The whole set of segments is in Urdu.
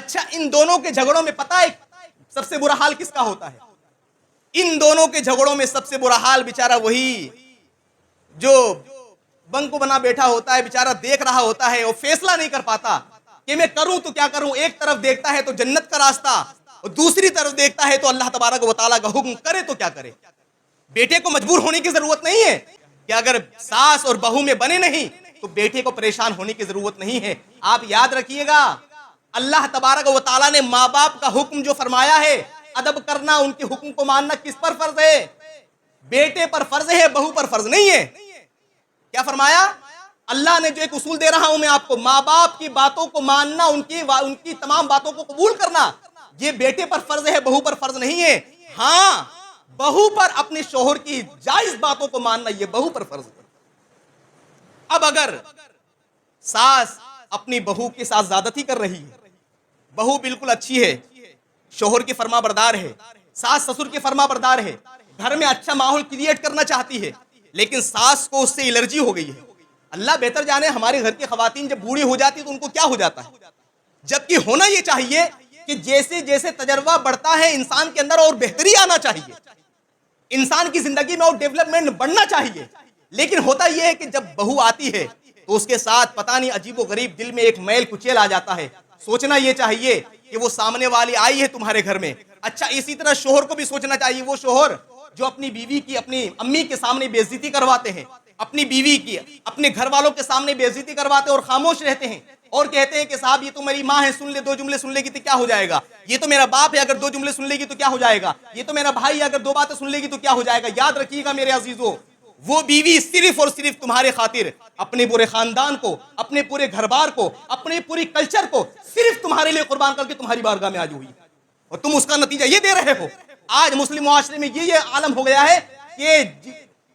اچھا ان دونوں کے جھگڑوں میں پتہ ہے سب سے برا حال کس کا ہوتا ہے؟ ان دونوں کے جھگڑوں میں سب سے برا حال بیچارہ وہی جو بنکو بنا بیٹھا ہوتا ہے، بیچارہ دیکھ رہا ہوتا ہے، وہ فیصلہ نہیں کر پاتا کہ میں کروں تو کیا کروں۔ ایک طرف دیکھتا ہے تو جنت کا راستہ، اور دوسری طرف دیکھتا ہے تو اللہ تبارک و تعالیٰ کا حکم، کرے تو کیا کرے۔ بیٹے کو مجبور ہونے کی ضرورت نہیں ہے کہ اگر ساس اور بہو میں بنے نہیں تو بیٹے کو پریشان ہونے کی ضرورت نہیں ہے۔ آپ یاد رکھیے گا، اللہ تبارک و تعالیٰ نے ماں باپ کا حکم جو فرمایا ہے، ادب کرنا، ان کے حکم کو ماننا کس پر فرض ہے؟ بیٹے پر فرض ہے، بہو پر فرض نہیں ہے۔ کیا فرمایا؟ اللہ نے جو ایک اصول دے رہا ہوں میں آپ کو، ماں باپ کی باتوں کو ماننا، ان کی تمام باتوں کو قبول کرنا، یہ بیٹے پر فرض ہے، بہو پر فرض نہیں ہے۔ ہاں، بہو پر اپنے شوہر کی جائز باتوں کو ماننا یہ بہو پر فرض ہے۔ اب اگر ساس اپنی بہو کے ساتھ زیادتی کر رہی ہے، بہو بالکل اچھی ہے، شوہر کی فرما بردار ہے، ساس سسر کی فرما بردار ہے، گھر میں اچھا ماحول کریٹ کرنا چاہتی ہے، لیکن ساس کو اس سے الرجی ہو گئی ہے۔ اللہ بہتر جانے ہمارے گھر کی خواتین جب بوڑھی ہو جاتی تو ان کو کیا ہو جاتا ہے، جبکہ ہونا یہ چاہیے کہ جیسے جیسے تجربہ بڑھتا ہے انسان کے اندر اور بہتری آنا چاہیے، انسان کی زندگی میں اور ڈیولپمنٹ بڑھنا چاہیے، لیکن ہوتا یہ ہے کہ جب بہو آتی ہے تو اس کے ساتھ پتہ نہیں عجیب و غریب دل میں ایک میل کچیل آ جاتا ہے۔ سوچنا یہ چاہیے کہ وہ سامنے والی آئی ہے تمہارے گھر میں۔ اچھا اسی طرح شوہر کو بھی سوچنا چاہیے، وہ شوہر جو اپنی بیوی کی اپنی امی کے سامنے بے عزتی کرواتے ہیں، اپنی بیوی کی اپنے گھر والوں کے سامنے بے عزتی کرواتے ہیں اور خاموش رہتے ہیں اور کہتے ہیں کہ صاحب یہ تو میری ماں ہے، سن لے، دو جملے سن لے گی تو کیا ہو جائے گا، یہ تو میرا باپ ہے، اگر دو جملے سن لے گی تو کیا ہو جائے گا، یہ تو میرا بھائی ہے، اگر دو باتیں سن لے گی تو کیا ہو جائے گا۔ یاد رکھیے گا میرے عزیزو، وہ بیوی صرف اور صرف تمہارے خاطر اپنے پورے خاندان کو، اپنے پورے گھر بار کو، اپنے پوری کلچر کو صرف تمہارے لیے قربان کر کے تمہاری بارگاہ میں آج ہوئی، اور تم اس کا نتیجہ یہ دے رہے ہو۔ آج مسلم معاشرے میں یہ عالم ہو گیا ہے کہ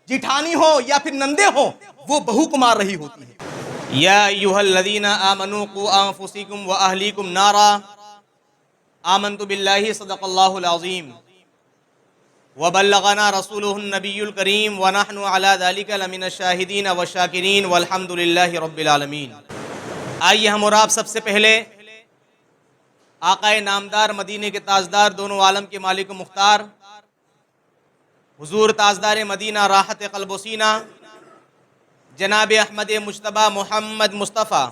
جٹھانی ہو یا پھر نندے ہو، وہ بہو کو مار رہی ہوتی ہے۔ یا ایھا الذین آمنوا قوا انفسکم واہلیکم نارا، آمنت باللہ صدق اللہ العظیم وبلغنا رسولہ النبی الکریم ونحن علی ذلک لمن الشاہدین والشاکرین والحمد للہ رب العالمین۔ آئیے ہم اور آپ سب سے پہلے آقا نامدار، مدینے کے تاجدار، دونوں عالم کے مالک و مختار، حضور تاجدار مدینہ، راحت قلب و سینہ، جناب احمد مجتبیٰ محمد مصطفیٰ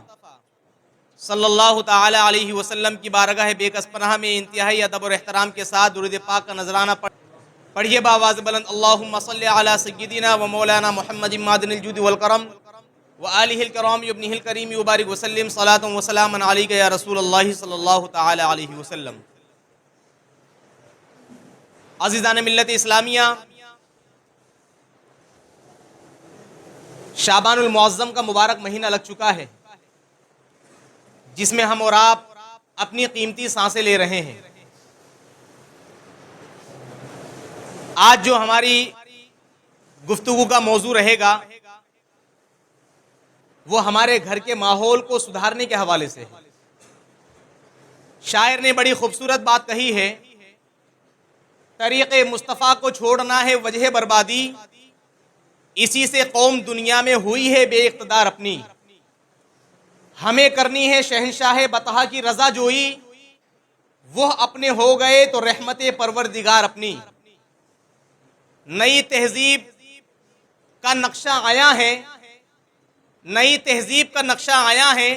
صلی اللہ تعالی علیہ وسلم کی بارگاہ بے کس پناہ میں انتہائی ادب اور احترام کے ساتھ درود پاک کا نذرانہ پڑھیے بآواز بلند، اللہم صلی علی سیدنا و مولانا محمد معدن الجود والکرم وآلہ الکرام ابنہ الکریم وبارک وسلم صلاۃ و سلام علیک یا رسول اللہ صلی اللہ تعالی علیہ وسلم۔ عزیزان ملت اسلامیہ، شعبان المعظم کا مبارک مہینہ لگ چکا ہے، جس میں ہم اور آپ اپنی قیمتی سانسیں لے رہے ہیں۔ آج جو ہماری گفتگو کا موضوع رہے گا وہ ہمارے گھر کے ماحول کو سدھارنے کے حوالے سے ہے۔ شاعر نے بڑی خوبصورت بات کہی ہے، طریق مصطفیٰ کو چھوڑنا ہے وجہ بربادی، اسی سے قوم دنیا میں ہوئی ہے بے اقتدار اپنی، ہمیں کرنی ہے شہنشاہ بطحا کی رضا جوئی، وہ اپنے ہو گئے تو رحمت پروردگار اپنی۔ نئی تہذیب کا نقشہ آیا ہے، نئی تہذیب کا نقشہ آیا ہے،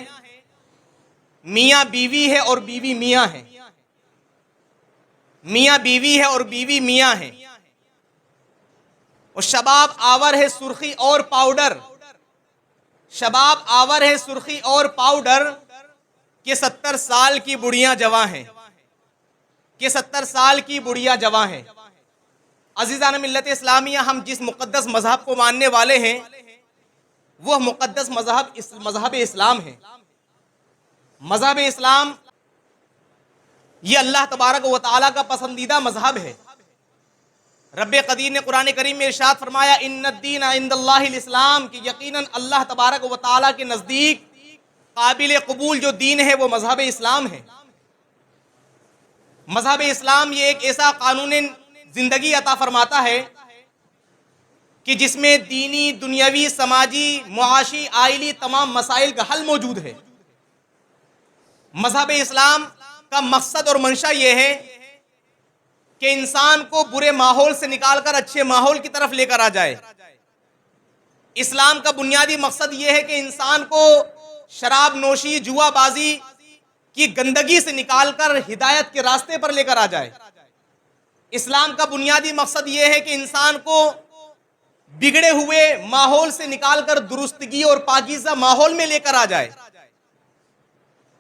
میاں بیوی ہے اور بیوی میاں ہے، میاں بیوی ہے اور بیوی میاں ہے، اور شباب آور ہے سرخی اور پاؤڈر، شباب آور ہے سرخی اور پاؤڈر، کہ 70 سال کی بڑیاں جواں ہیں، کہ 70 سال کی بڑیاں جواں ہیں۔ عزیزان ملت اسلامیہ، ہم جس مقدس مذہب کو ماننے والے ہیں وہ مقدس مذہب اسلام ہے۔ مذہب اسلام یہ اللہ تبارک و تعالیٰ کا پسندیدہ مذہب ہے۔ رب قدیر نے قرآن کریم میں ارشاد فرمایا، ان الدین عند اللہ الاسلام، کہ یقیناً اللہ تبارک و تعالیٰ کے نزدیک قابل قبول جو دین ہے وہ مذہب اسلام ہے۔ مذہب اسلام یہ ایک ایسا قانون زندگی عطا فرماتا ہے کہ جس میں دینی، دنیاوی، سماجی، معاشی، آئلی تمام مسائل کا حل موجود ہے۔ مذہب اسلام کا مقصد اور منشا یہ ہے کہ انسان کو برے ماحول سے نکال کر اچھے ماحول کی طرف لے کر آ جائے۔ اسلام کا بنیادی مقصد یہ ہے کہ انسان کو شراب نوشی، جوا بازی کی گندگی سے نکال کر ہدایت کے راستے پر لے کر آ جائے۔ اسلام کا بنیادی مقصد یہ ہے کہ انسان کو بگڑے ہوئے ماحول سے نکال کر درستگی اور پاکیزہ ماحول میں لے کر آ جائے۔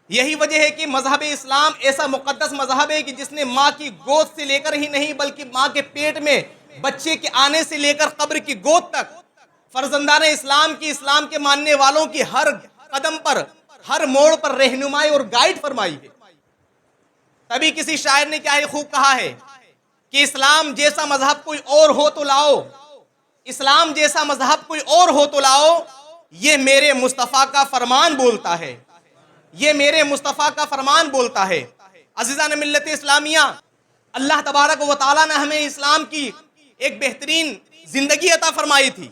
یہی وجہ ہے کہ مذہب اسلام ایسا مقدس مذہب ہے کہ جس نے ماں کی گود سے لے کر ہی نہیں بلکہ ماں کے پیٹ میں بچے کے آنے سے لے کر قبر کی گود تک فرزندان اسلام کی، اسلام کے ماننے والوں کی ہر قدم پر، ہر موڑ پر رہنمائی اور گائیڈ فرمائی ہے۔ تبھی کسی شاعر نے کیا خوب کہا ہے کہ اسلام جیسا مذہب کوئی اور ہو تو لاؤ، اسلام جیسا مذہب کوئی اور ہو تو لاؤ، یہ میرے مصطفیٰ کا فرمان بولتا ہے، یہ میرے مصطفیٰ کا فرمان بولتا ہے۔ عزیزان ملت اسلامیہ، اللہ تبارک و تعالیٰ نے ہمیں اسلام کی ایک بہترین زندگی عطا فرمائی تھی۔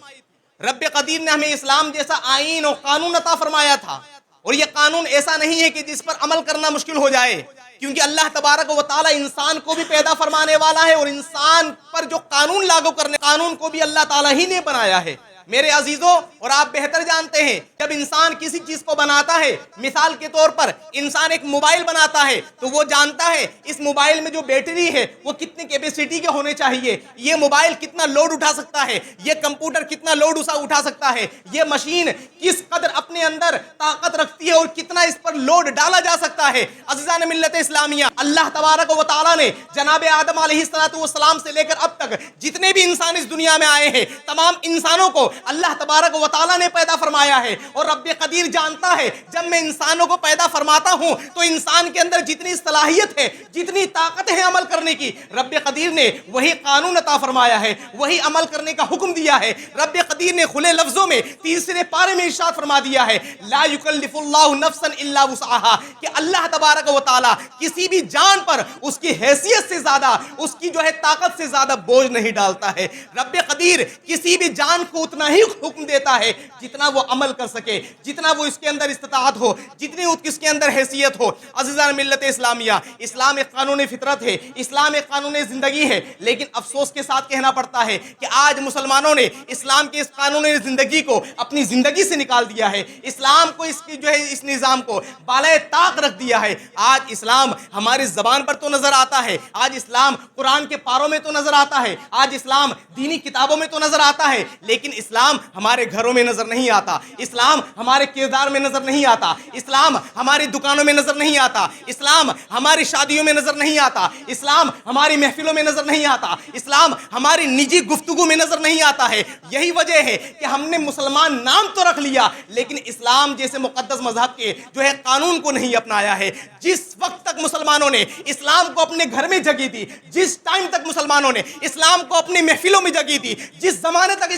رب قدیر نے ہمیں اسلام جیسا آئین اور قانون عطا فرمایا تھا، اور یہ قانون ایسا نہیں ہے کہ جس پر عمل کرنا مشکل ہو جائے، کیونکہ اللہ تبارک و تعالیٰ انسان کو بھی پیدا فرمانے والا ہے، اور انسان پر جو قانون لاگو کرنے، قانون کو بھی اللہ تعالیٰ ہی نے بنایا ہے۔ میرے عزیزوں، اور آپ بہتر جانتے ہیں، جب انسان کسی چیز کو بناتا ہے، مثال کے طور پر انسان ایک موبائل بناتا ہے تو وہ جانتا ہے اس موبائل میں جو بیٹری ہے وہ کتنی کیپیسٹی کے ہونے چاہیے، یہ موبائل کتنا لوڈ اٹھا سکتا ہے، یہ کمپیوٹر کتنا لوڈ اٹھا سکتا ہے، یہ مشین کس قدر اپنے اندر طاقت رکھتی ہے اور کتنا اس پر لوڈ ڈالا جا سکتا ہے۔ عزیزان ملت اسلامیہ، اللہ تبارک و تعالیٰ نے جناب آدم علیہ السلام سے لے کر اب تک جتنے بھی انسان اس دنیا میں آئے ہیں، تمام انسانوں کو اللہ تبارک و تعالیٰ نے پیدا فرمایا ہے، اور رب قدیر جانتا ہے جب میں انسانوں کو پیدا فرماتا ہوں تو انسان کے اندر جتنی صلاحیت ہے، جتنی طاقت ہے عمل کرنے کی، رب قدیر نے وہی قانون عطا فرمایا ہے، وہی عمل کرنے کا حکم دیا ہے۔ رب قدیر نے کھلے لفظوں میں تیسرے پارے میں ارشاد فرما دیا ہے، لا یکلف اللہ نفسا الا وسعها، کہ اللہ تبارک و تعالیٰ کسی بھی جان پر اس کی حیثیت سے زیادہ، اس کی جو ہے طاقت سے زیادہ بوجھ نہیں ڈالتا ہے۔ رب قدیر کسی بھی جان کو اتنا ہی حکم دیتا ہے جتنا وہ عمل کر سکے، جتنا وہ اس کے اندر استطاعت ہو، جتنی اس کے اندر حیثیت ہو۔ عزیزان ملت اسلامیہ، اسلام ایک قانون فطرت ہے، اسلام ایک قانون زندگی ہے، لیکن افسوس کے ساتھ کہنا پڑتا ہے کہ آج مسلمانوں نے اسلام کے اس قانون زندگی کو اپنی زندگی سے نکال دیا ہے، اسلام کو اس کی جو ہے اس نظام کو بالائے طاق رکھ دیا ہے۔ آج اسلام ہماری زبان پر تو نظر آتا ہے، آج اسلام قرآن کے پاروں میں تو نظر آتا ہے، آج اسلام دینی کتابوں میں تو نظر آتا ہے، لیکن اسلام ہمارے گھروں میں نظر نہیں آتا، اسلام ہمارے کردار میں نظر نہیں آتا، اسلام ہماری دکانوں میں نظر نہیں آتا، اسلام ہماری شادیوں میں نظر نہیں آتا، اسلام ہماری محفلوں میں نظر نہیں آتا، اسلام ہماری نجی گفتگو میں نظر نہیں آتا ہے۔ یہی وجہ ہے کہ ہم نے مسلمان نام تو رکھ لیا، لیکن اسلام جیسے مقدس مذہب کے جو ہے قانون کو نہیں اپنایا ہے۔ جس وقت تک مسلمانوں نے اسلام کو اپنے گھر میں جگہ دی، جس ٹائم تک مسلمانوں نے اسلام کو اپنی محفلوں میں جگہ دی، جس زمانے تک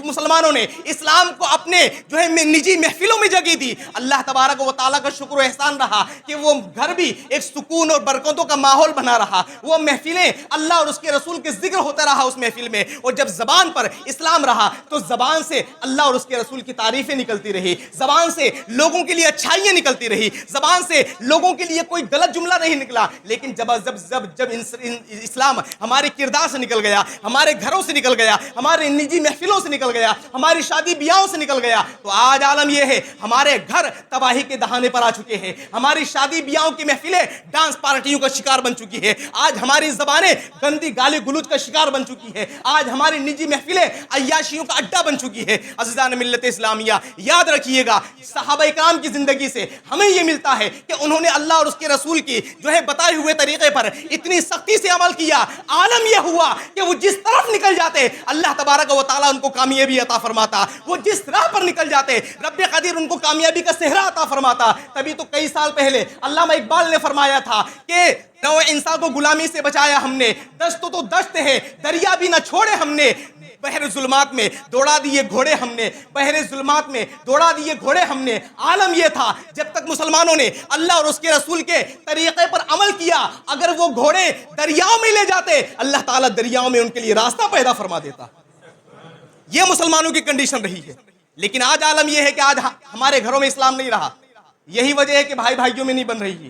مسلمانوں نے اسلام کو اپنے جو ہے نجی محفلوں میں جگہ دی، اللہ تبارک و تعالیٰ کا شکر و احسان رہا کہ وہ گھر بھی ایک سکون اور برکتوں کا ماحول بنا رہا، وہ محفلیں اللہ اور اس کے رسول کے ذکر ہوتا رہا اس محفل میں، اور جب زبان پر اسلام رہا تو زبان سے اللہ اور اس کے رسول کی تعریفیں نکلتی رہی، زبان سے لوگوں کے لیے اچھائیاں نکلتی رہی، زبان سے لوگوں کے لیے کوئی غلط جملہ نہیں نکلا۔ لیکن جب اسلام ہمارے کردار سے نکل گیا، ہمارے گھروں سے نکل گیا، ہمارے نجی محفلوں سے نکل گیا، ہماری شادی بیاہوں سے نکل گیا، تو آج عالم یہ ہے ہمارے گھر تباہی کے دہانے پر آ چکے ہیں، ہماری شادی بیاہوں کی محفلیں ڈانس پارٹیوں کا شکار بن چکی ہے، آج ہماری زبانیں گندی گالی گلوچ کا شکار بن چکی ہے، آج ہماری نجی محفلیں عیاشیوں کا اڈا بن چکی ہے۔ عزیزان ملت اسلامیہ، یاد رکھیے گا صحابہ اکرام کی زندگی سے ہمیں یہ ملتا ہے کہ انہوں نے اللہ اور اس کے رسول کی جو ہے بتائے ہوئے طریقے پر اتنی سختی سے عمل کیا، عالم یہ ہوا کہ وہ جس طرف نکل جاتے اللہ تبارک و تعالیٰ ان کو کامیابی عطا فرماتا، وہ جس راہ پر نکل جاتے رب قدیر ان کو کامیابی کا صحرا عطا فرماتا۔ تبھی تو کئی سال پہلے علامہ اقبال نے فرمایا تھا کہ نوع انسان کو غلامی سے بچایا ہم نے، دشت تو دشت ہے دریا بھی نہ چھوڑے ہم نے، بحر ظلمات میں دوڑا دیے گھوڑے ہم نے، بحر ظلمات میں دوڑا دیے گھوڑے ہم نے۔ عالم یہ تھا جب تک مسلمانوں نے اللہ اور اس کے رسول کے طریقے پر عمل کیا، اگر وہ گھوڑے دریاؤں میں لے جاتے اللہ تعالیٰ دریاؤں میں ان کے لیے راستہ پیدا فرما دیتا۔ یہ مسلمانوں کی کنڈیشن رہی ہے، لیکن آج عالم یہ ہے کہ آج ہمارے گھروں میں اسلام نہیں رہا۔ یہی وجہ ہے کہ بھائی بھائیوں میں نہیں بن رہی ہے،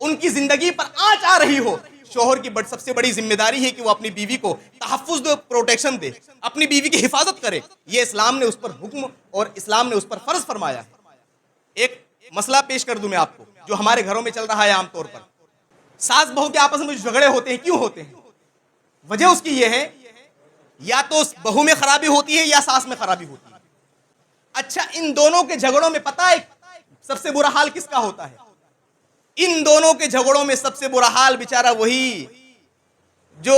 ان کی زندگی پر آنچ آ رہی ہو، شوہر کی سب سے بڑی ذمہ داری ہے کہ وہ اپنی بیوی کو تحفظ دے، پروٹیکشن دے، اپنی بیوی کی حفاظت کرے. یہ اسلام نے اس پر حکم اور اسلام نے اس پر فرض فرمایا ہے. ایک مسئلہ پیش کر دوں میں آپ کو جو ہمارے گھروں میں چل رہا ہے عام طور پر. ساس بہو کے آپس میں جو جھگڑے ہوتے ہیں، کیوں ہوتے ہیں؟ وجہ اس کی یہ ہے یا تو بہو میں خرابی ہوتی ہے یا ساس میں خرابی ہوتی ہے. اچھا، ان دونوں کے جھگڑوں میں پتہ ہے سب سے برا حال کس کا ہوتا ہے؟ ان دونوں کے جھگڑوں میں سب سے برا حال بیچارہ وہی جو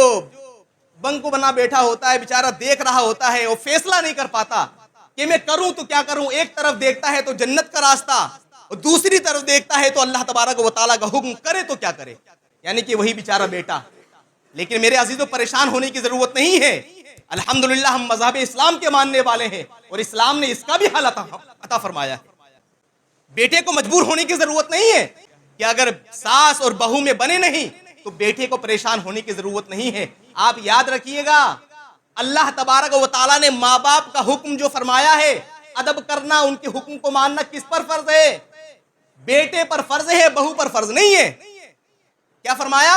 بنکو بنا بیٹھا ہوتا ہے، بیچارہ دیکھ رہا ہوتا ہے، وہ فیصلہ نہیں کر پاتا کہ میں کروں تو کیا کروں. ایک طرف دیکھتا ہے تو جنت کا راستہ، اور دوسری طرف دیکھتا ہے تو اللہ تبارک و تعالیٰ کا حکم، کرے تو کیا کرے. یعنی کہ وہی بیچارہ بیٹا. لیکن میرے عزیزوں، پریشان ہونے کی ضرورت نہیں ہے. الحمدللہ ہم مذہب اسلام کے ماننے والے ہیں اور اسلام نے اس کا بھی حل عطا فرمایا ہے. بیٹے کو مجبور ہونے کی ضرورت نہیں ہے کہ اگر ساس اور بہو میں بنے نہیں تو بیٹے کو پریشان ہونے کی ضرورت نہیں ہے. آپ یاد رکھیے گا، اللہ تبارک و تعالیٰ نے ماں باپ کا حکم جو فرمایا ہے، ادب کرنا، ان کے حکم کو ماننا کس پر فرض ہے؟ بیٹے پر فرض ہے، بہو پر فرض نہیں ہے. کیا فرمایا؟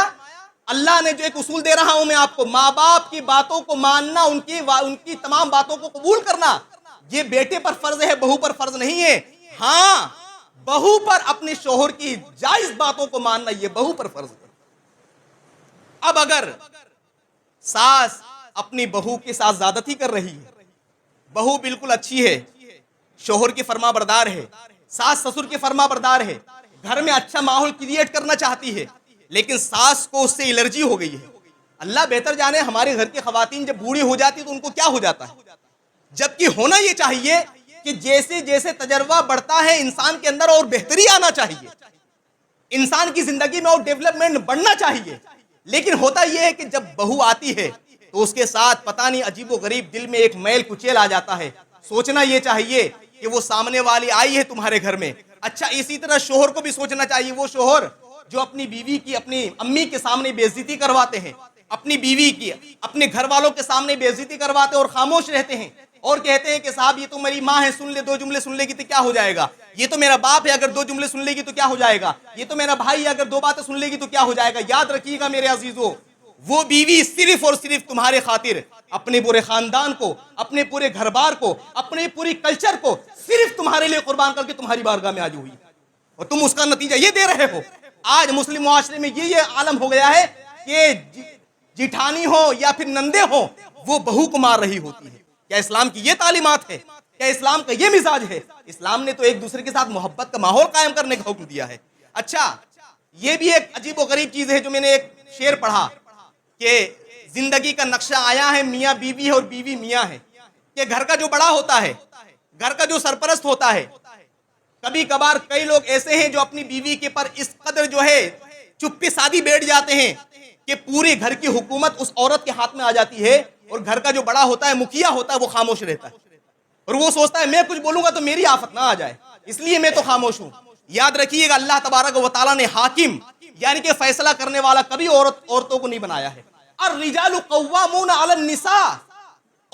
اللہ نے جو ایک اصول دے رہا ہوں میں آپ کو، ماں باپ کی باتوں کو ماننا، ان کی تمام باتوں کو قبول کرنا، یہ بیٹے پر فرض ہے، بہو پر فرض نہیں ہے. ہاں، بہو پر اپنے شوہر کی جائز باتوں کو ماننا یہ بہو پر فرض ہے. اب اگر ساس اپنی بہو کے ساتھ زیادتی کر رہی ہے، بہو بالکل اچھی ہے، شوہر کی فرما بردار ہے، ساس سسر کی فرما بردار ہے، گھر میں اچھا ماحول کریٹ کرنا چاہتی ہے، لیکن ساس کو اس سے الرجی ہو گئی ہے. اللہ بہتر جانے ہمارے گھر کی خواتین جب بوڑھی ہو جاتی تو ان کو کیا ہو جاتا ہے. جبکہ ہونا یہ چاہیے کہ جیسے جیسے تجربہ بڑھتا ہے انسان کے اندر اور بہتری آنا چاہیے، انسان کی زندگی میں اور ڈیولپمنٹ بڑھنا چاہیے. لیکن ہوتا یہ ہے کہ جب بہو آتی ہے تو اس کے ساتھ پتہ نہیں عجیب و غریب دل میں ایک میل کچیل آ جاتا ہے. سوچنا یہ چاہیے کہ وہ سامنے والی آئی ہے تمہارے گھر میں. اچھا، اسی طرح شوہر کو بھی سوچنا چاہیے، وہ شوہر جو اپنی بیوی کی اپنی امی کے سامنے بے عزتی کرواتے ہیں، اپنی بیوی کی اپنے گھر والوں کے سامنے بے عزتی کرواتے اور خاموش رہتے ہیں اور کہتے ہیں کہ صاحب یہ تو میری ماں ہے، سن لے، دو جملے سن لے گی تو کیا ہو جائے گا. یہ تو میرا باپ ہے، اگر دو جملے سن لے گی تو کیا ہو جائے گا. یہ تو میرا بھائی ہے، اگر دو باتیں سن لے گی تو کیا ہو جائے گا. یاد رکھیے گا میرے عزیزو، وہ بیوی صرف اور صرف تمہارے خاطر اپنے پورے خاندان کو، اپنے پورے گھر بار کو، اپنے پوری کلچر کو صرف تمہارے لیے قربان کر کے تمہاری بارگاہ میں آج ہوئی، اور تم اس کا نتیجہ یہ دے رہے ہو. آج مسلم معاشرے میں یہ عالم ہو گیا ہے کہ جیٹھانی ہو یا پھر نندے ہو، وہ بہو کو مار رہی ہوتی ہے. کیا اسلام کی یہ تعلیمات ہے؟ کیا اسلام کا یہ مزاج ہے؟ اسلام نے تو ایک دوسرے کے ساتھ محبت کا ماحول قائم کرنے کا حکم دیا ہے. اچھا، یہ بھی ایک عجیب و غریب چیز ہے جو میں نے ایک شعر پڑھا کہ زندگی کا نقشہ آیا ہے، میاں بیوی ہے اور بیوی میاں ہے. کہ گھر کا جو بڑا ہوتا ہے، گھر کا جو سرپرست ہوتا ہے، کبھی کبھار کئی لوگ ایسے ہیں جو اپنی بیوی کے پر اس قدر جو ہے چپی سادی بیٹھ جاتے ہیں کہ پوری گھر کی حکومت اس عورت کے ہاتھ میں آ جاتی ہے، اور گھر کا جو بڑا ہوتا ہے، مکھیا ہوتا ہے، وہ خاموش رہتا ہے اور وہ سوچتا ہے میں کچھ بولوں گا تو میری آفت نہ آ جائے، اس لیے میں تو خاموش ہوں. یاد رکھیے گا، اللہ تبارک و تعالیٰ نے حاکم یعنی کہ فیصلہ کرنے والا کبھی عورتوں کو نہیں بنایا ہے. الرجال قوامون علی النساء،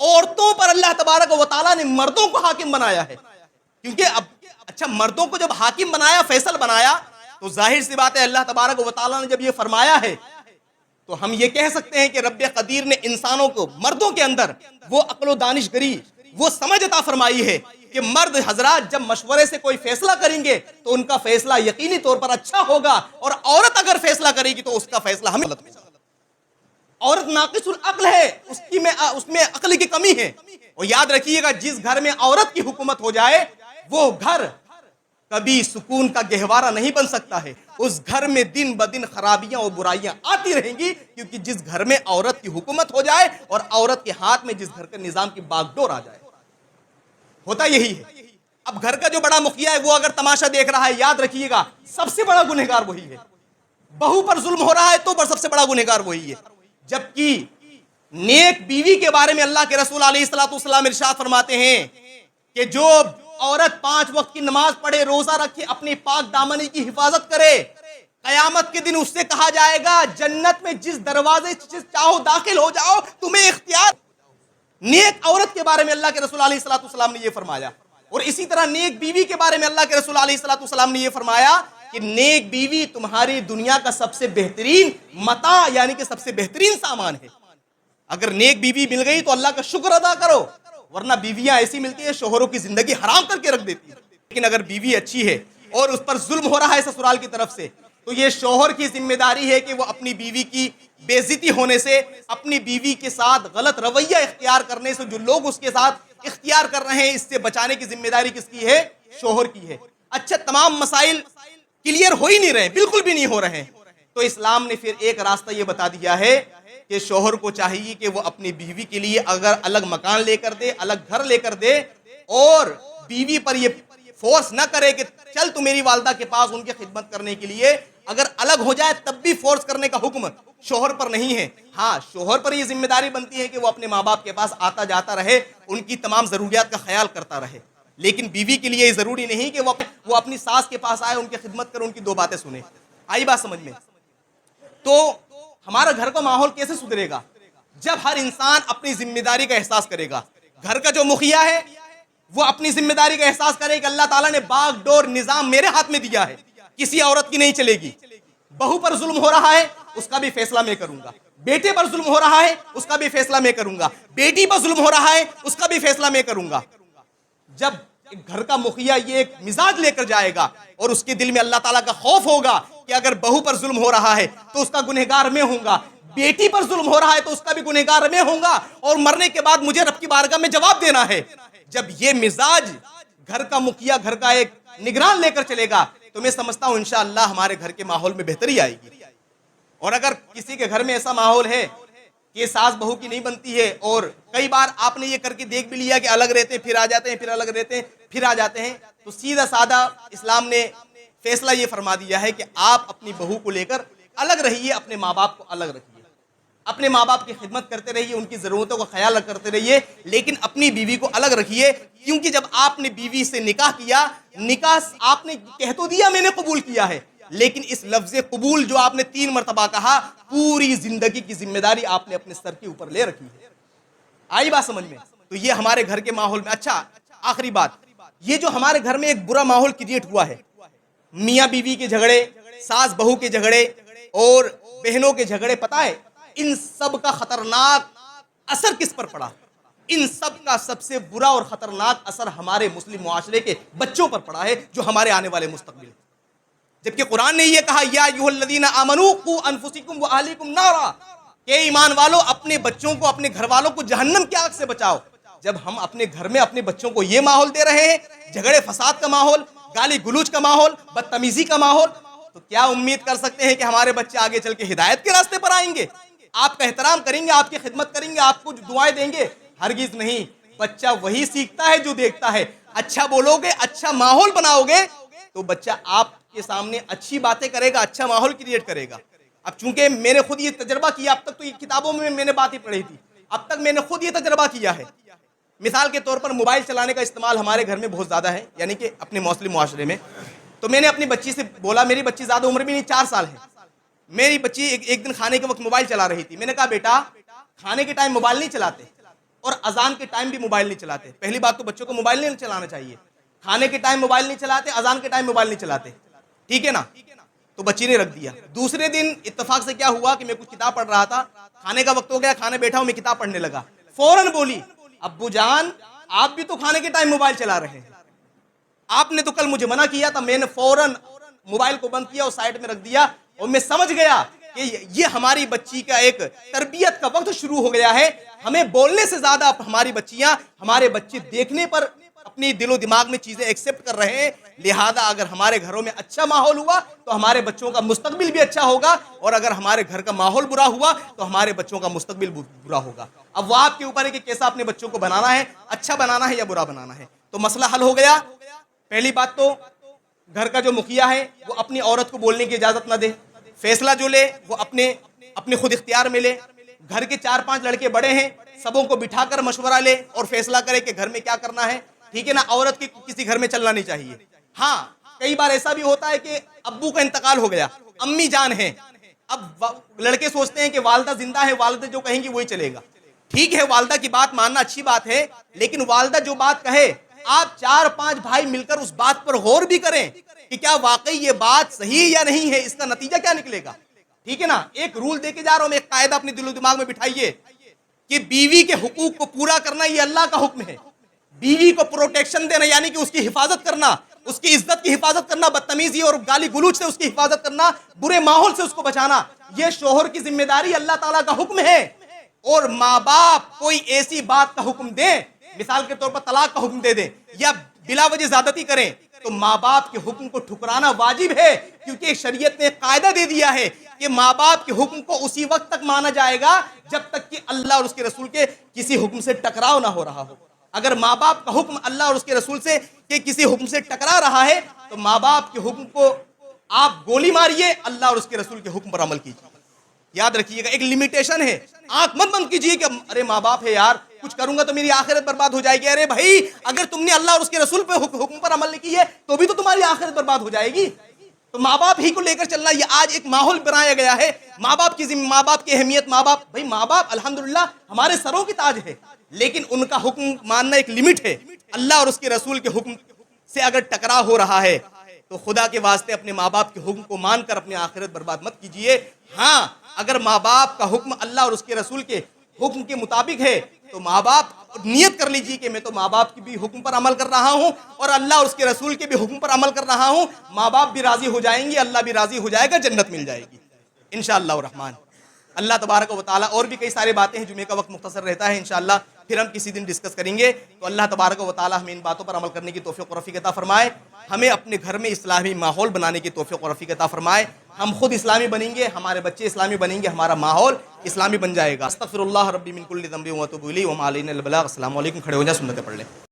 عورتوں پر اللہ تبارک و تعالیٰ نے مردوں کو حاکم بنایا ہے. کیونکہ اب اچھا، مردوں کو جب حاکم بنایا، فیصل بنایا، تو ظاہر سی بات ہے اللہ تبارک و تعالیٰ نے جب یہ فرمایا ہے تو ہم یہ کہہ سکتے ہیں کہ رب قدیر نے انسانوں کو، مردوں کے اندر وہ عقل و دانشگری، وہ سمجھ عطا فرمائی ہے کہ مرد حضرات جب مشورے سے کوئی فیصلہ کریں گے تو ان کا فیصلہ یقینی طور پر اچھا ہوگا، اور عورت اگر فیصلہ کرے گی تو اس کا فیصلہ ہمیں غلط ہوگا. عورت ناقص العقل ہے، اس میں عقل کی کمی ہے. اور یاد رکھیے گا، جس گھر میں عورت کی حکومت ہو جائے وہ گھر کبھی سکون کا گہوارہ نہیں بن سکتا ہے. اس گھر میں دن بدن خرابیاں اور برائیاں آتی رہیں گی، کیونکہ جس گھر میں عورت کی حکومت ہو جائے اور عورت کے ہاتھ میں جس گھر کے نظام کی باغ ڈور آ جائے، ہوتا یہی ہے. اب گھر کا جو بڑا مکھیا ہے وہ اگر تماشا دیکھ رہا ہے، یاد رکھیے گا سب سے بڑا گنہگار وہی ہے. بہو پر ظلم ہو رہا ہے تو سب سے بڑا گنہگار وہی ہے. جبکہ نیک بیوی کے بارے میں اللہ کے رسول علیہ الصلوۃ والسلام ارشاد فرماتے ہیں کہ جو عورت 5 وقت کی نماز پڑھے، روزہ رکھے، اپنی پاک دامنی کی حفاظت کرے، قیامت کے دن اس سے کہا جائے گا جنت میں جس دروازے سے چاہو داخل ہو جاؤ، تمہیں اختیار. نیک عورت کے بارے میں اللہ کے رسول علیہ الصلوۃ والسلام نے یہ فرمایا. اور اسی طرح نیک بیوی کے بارے میں اللہ کے رسول علیہ الصلوۃ والسلام نے یہ فرمایا کہ نیک بیوی تمہاری دنیا کا سب سے بہترین متاع یعنی کہ سب سے بہترین سامان ہے. اگر نیک بیوی مل گئی تو اللہ کا شکر ادا کرو, ورنہ بیویاں ایسی ملتی ہیں شوہروں کی زندگی حرام کر کے رکھ دیتی ہیں. لیکن اگر بیوی اچھی ہے اور اس پر ظلم ہو رہا ہے سسرال کی طرف سے, تو یہ شوہر کی ذمہ داری ہے کہ وہ اپنی بیوی کی بے عزتی ہونے سے, اپنی بیوی کے ساتھ غلط رویہ اختیار کرنے سے جو لوگ اس کے ساتھ اختیار کر رہے ہیں, اس سے بچانے کی ذمہ داری کس کی ہے؟ شوہر کی ہے. اچھا, تمام مسائل کلیئر ہو ہی نہیں رہے, بالکل بھی نہیں ہو رہے, تو اسلام نے پھر ایک راستہ یہ بتا دیا ہے کہ شوہر کو چاہیے کہ وہ اپنی بیوی کے لیے اگر الگ مکان لے کر دے, الگ گھر لے کر دے, اور بیوی پر یہ فورس نہ کرے کہ چل تو میری والدہ کے پاس ان کی خدمت کرنے کے لیے. اگر الگ ہو جائے تب بھی فورس کرنے کا حکم شوہر پر نہیں ہے. ہاں, شوہر پر یہ ذمہ داری بنتی ہے کہ وہ اپنے ماں باپ کے پاس آتا جاتا رہے, ان کی تمام ضروریات کا خیال کرتا رہے. لیکن بیوی کے لیے یہ ضروری نہیں کہ وہ اپنی ساس کے پاس آئے, ان کی خدمت کرے, ان کی دو باتیں سنے. آئی بات سمجھ میں؟ تو ہمارا گھر کا ماحول کیسے سدھرے گا؟ جب ہر انسان اپنی ذمہ داری کا احساس کرے گا. گھر کا جو مکھیا ہے وہ اپنی ذمہ داری کا احساس کرے کہ اللہ تعالیٰ نے باغ ڈور نظام میرے ہاتھ میں دیا ہے, کسی عورت کی نہیں چلے گی. بہو پر ظلم ہو رہا ہے اس کا بھی فیصلہ میں کروں گا, بیٹے پر ظلم ہو رہا ہے اس کا بھی فیصلہ میں کروں گا, بیٹی پر ظلم ہو رہا ہے اس کا بھی فیصلہ میں کروں گا. جب گھر کا مکھیا یہ ایک مزاج لے کر جائے گا اور اس کے دل میں اللہ تعالیٰ کا خوف ہوگا کہ اگر بہو پر ظلم ہو رہا ہے تو اس کا گنہگار میں ہوں گا, بیٹی پر ظلم ہو رہا ہے تو اس کا بھی گنہگار میں ہوں گا, اور مرنے کے بعد مجھے رب کی بارگاہ میں جواب دینا ہے. جب یہ مزاج گھر کا مکھیا, گھر کا ایک نگران لے کر چلے گا, تو میں سمجھتا ہوں انشاءاللہ ہمارے گھر کے ماحول میں بہتری آئے گی. اور اگر کسی کے گھر میں ایسا ماحول ہے کہ ساس بہو کی نہیں بنتی ہے, اور کئی بار آپ نے یہ کر کے دیکھ بھی لیا کہ الگ رہتے ہیں پھر آ جاتے ہیں, پھر الگ رہتے ہیں پھر آ جاتے ہیں, تو سیدھا سادہ اسلام نے فیصلہ یہ فرما دیا ہے کہ آپ اپنی بہو کو لے کر الگ رہیے, اپنے ماں باپ کو الگ رکھیے, اپنے ماں باپ کی خدمت کرتے رہیے, ان کی ضرورتوں کا خیال کرتے رہیے, لیکن اپنی بیوی کو الگ رکھیے. کیونکہ جب آپ نے بیوی سے نکاح کیا, نکاح آپ نے کہہ تو دیا میں نے قبول کیا ہے, لیکن اس لفظ قبول جو آپ نے 3 مرتبہ کہا, پوری زندگی کی ذمہ داری آپ نے اپنے سر کے اوپر لے رکھی ہے. آئی بات سمجھ میں؟ تو یہ ہمارے گھر کے ماحول میں. اچھا, آخری بات, یہ جو ہمارے گھر میں ایک برا ماحول کریٹ ہوا ہے, میاں بیوی کے جھگڑے, ساس بہو کے جھگڑے اور بہنوں کے جھگڑے, پتہ ہے ان سب کا خطرناک اثر کس پر پڑا؟ ان سب کا سب سے برا اور خطرناک اثر ہمارے مسلم معاشرے کے بچوں پر پڑا ہے, جو ہمارے آنے والے مستقبل ہے. جبکہ قرآن نے یہ کہا یا ایھا الذین آمنوا قوا انفسکم واہلیکم نارا, کہ ایمان والو اپنے بچوں کو, اپنے گھر والوں کو جہنم کی آگ سے بچاؤ. جب ہم اپنے گھر میں اپنے بچوں کو یہ ماحول دے رہے ہیں, جھگڑے فساد کا ماحول, گالی گلوچ کا ماحول, بدتمیزی کا ماحول, تو کیا امید کر سکتے ہیں کہ ہمارے بچے آگے چل کے ہدایت کے راستے پر آئیں گے؟ آپ کا احترام کریں گے, آپ کی خدمت کریں گے, آپ کو دعائیں دیں گے؟ ہرگز نہیں. بچہ وہی سیکھتا ہے جو دیکھتا ہے. اچھا بولو گے, اچھا ماحول بناؤ گے, تو بچہ آپ کے سامنے اچھی باتیں کرے گا, اچھا ماحول کریٹ کرے گا. اب چونکہ میں نے خود یہ تجربہ کیا, اب تک تو یہ کتابوں میں نے باتیں پڑھی تھی, اب تک میں نے خود یہ تجربہ کیا ہے. مثال کے طور پر موبائل چلانے کا استعمال ہمارے گھر میں بہت زیادہ ہے, یعنی کہ اپنے مسلم معاشرے میں. تو میں نے اپنی بچی سے بولا, میری بچی زیادہ عمر بھی نہیں, 4 سال ہے. میری بچی ایک دن کھانے کے وقت موبائل چلا رہی تھی. میں نے کہا بیٹا کھانے کے ٹائم موبائل نہیں چلاتے, اور اذان کے ٹائم بھی موبائل نہیں چلاتے. پہلی بات تو بچوں کو موبائل نہیں چلانا چاہیے. کھانے کے ٹائم موبائل نہیں چلاتے, اذان کے ٹائم موبائل نہیں چلاتے, ٹھیک ہے نا؟ تو بچی نے رکھ دیا. دوسرے دن اتفاق سے کیا ہوا کہ میں کچھ کتاب پڑھ رہا تھا, کھانے کا وقت ہو گیا, کھانے بیٹھا ہوں, میں کتاب پڑھنے لگا. فوراً بولی ابو جان آپ بھی تو کھانے کے ٹائم موبائل چلا رہے ہیں, آپ نے تو کل مجھے منع کیا تھا. میں نے فوراً موبائل کو بند کیا اور سائڈ میں رکھ دیا, اور میں سمجھ گیا کہ یہ ہماری بچی کا ایک تربیت کا وقت شروع ہو گیا ہے. ہمیں بولنے سے زیادہ ہماری بچیاں, ہمارے بچے دیکھنے پر اپنی دل و دماغ میں چیزیں ایکسپٹ کر رہے ہیں. لہذا اگر ہمارے گھروں میں اچھا ماحول ہوا تو ہمارے بچوں کا مستقبل بھی اچھا ہوگا, اور اگر ہمارے گھر کا ماحول برا ہوا تو ہمارے بچوں کا مستقبل برا ہوگا. اب وہ آپ کے اوپر ہے کہ کیسا اپنے بچوں کو بنانا ہے, اچھا بنانا ہے یا برا بنانا ہے. تو مسئلہ حل ہو گیا. پہلی بات تو گھر کا جو مکھیا ہے وہ اپنی عورت کو بولنے کی اجازت نہ دے, فیصلہ جو لے وہ اپنے خود اختیار میں لے. گھر کے 4-5 لڑکے بڑے ہیں, سبوں کو بٹھا کر مشورہ لے اور فیصلہ کرے کہ گھر میں کیا کرنا ہے, ٹھیک ہے نا؟ عورت کی کسی گھر میں چلنا نہیں چاہیے. ہاں کئی بار ایسا بھی ہوتا ہے کہ ابو کا انتقال ہو گیا, امی جان ہیں, اب لڑکے سوچتے ہیں کہ والدہ زندہ ہے, والدہ جو کہیں گی وہی چلے گا. ٹھیک ہے, والدہ کی بات ماننا اچھی بات ہے, لیکن والدہ جو بات کہے آپ 4-5 بھائی مل کر اس بات پر غور بھی کریں. کہ کیا واقعی یہ بات صحیح یا نہیں ہے، اس کا نتیجہ کیا نکلے گا. ٹھیک ہے نا. ایک رول دے کے جا رہا ہوں میں، ایک قاعدہ اپنے دل و دماغ میں بٹھائیے کہ بیوی کے حقوق کو پورا کرنا یہ اللہ کا حکم ہے. بیوی کو پروٹیکشن دینا یعنی کہ اس کی حفاظت کرنا، اس کی عزت کی حفاظت کرنا، بدتمیزی اور گالی گلوچ سے اس کی حفاظت کرنا، برے ماحول سے اس کو بچانا، یہ شوہر کی ذمہ داری اللہ تعالیٰ کا حکم ہے. اور ماں باپ کوئی ایسی بات کا حکم دیں، مثال کے طور پر طلاق کا حکم دے دیں یا بلا وجہ زیادتی کریں، تو ماں باپ کے حکم کو ٹھکرانا واجب ہے، کیونکہ شریعت نے ایک قاعدہ دے دیا ہے کہ ماں باپ کے حکم کو اسی وقت تک مانا جائے گا جب تک کہ اللہ اور اس کے رسول کے کسی حکم سے ٹکراؤ نہ ہو رہا ہو. اگر ماں باپ کا حکم اللہ اور اس کے رسول سے کہ کسی حکم سے ٹکرا رہا ہے تو ماں باپ کے حکم کو آپ گولی ماریے، اللہ اور اس کے رسول کے حکم پر عمل کیجیے. یاد رکھیے گا ایک لمیٹیشن ہے. آنکھ مت بند کیجیے کہ ارے ماں باپ ہے یار، کچھ کروں گا تو میری آخرت برباد ہو جائے گی. ارے بھائی، اگر تم نے اللہ اور اس کے رسول پہ حکم پر عمل نہیں کی ہے تو بھی تو تمہاری آخرت برباد ہو جائے گی. تو ماں باپ ہی کو لے کر چلنا، یہ آج ایک ماحول بنایا گیا ہے. ماں باپ کی ماں باپ کی اہمیت، ماں باپ الحمدللہ ہمارے سروں کی تاج ہے، لیکن ان کا حکم ماننا ایک لمٹ ہے. اللہ اور اس کے رسول کے حکم سے اگر ٹکرا ہو رہا ہے تو خدا کے واسطے اپنے ماں باپ کے حکم کو مان کر اپنی آخرت برباد مت کیجیے. ہاں، اگر ماں باپ کا حکم اللہ اور اس کے رسول کے حکم کے مطابق ہے تو ماں باپ نیت کر لیجیے کہ میں تو ماں باپ کی بھی حکم پر عمل کر رہا ہوں اور اللہ اور اس کے رسول کے بھی حکم پر عمل کر رہا ہوں. ماں باپ بھی راضی ہو جائیں گے، اللہ بھی راضی ہو جائے گا، جنت مل جائے گی انشاءاللہ الرحمن. اللہ تبارک و تعالیٰ، اور بھی کئی سارے باتیں ہیں، جمعے کا وقت مختصر رہتا ہے، انشاءاللہ پھر ہم کسی دن ڈسکس کریں گے. تو اللہ تبارک و تعالیٰ ہمیں ان باتوں پر عمل کرنے کی توفیق و رفیق عطا فرمائے، ہمیں اپنے گھر میں اسلامی ماحول بنانے کی توفیق و رفیق عطا فرمائے. ہم خود اسلامی بنیں گے، ہمارے بچے اسلامی بنیں گے، ہمارا ماحول اسلامی بن جائے گا. استغفر اللہ ربی من کل ذنب و اتوب الیہ وما علینا البلاغ. السلام علیکم. کھڑے ہو جائیں، سنتیں پڑھ لیں.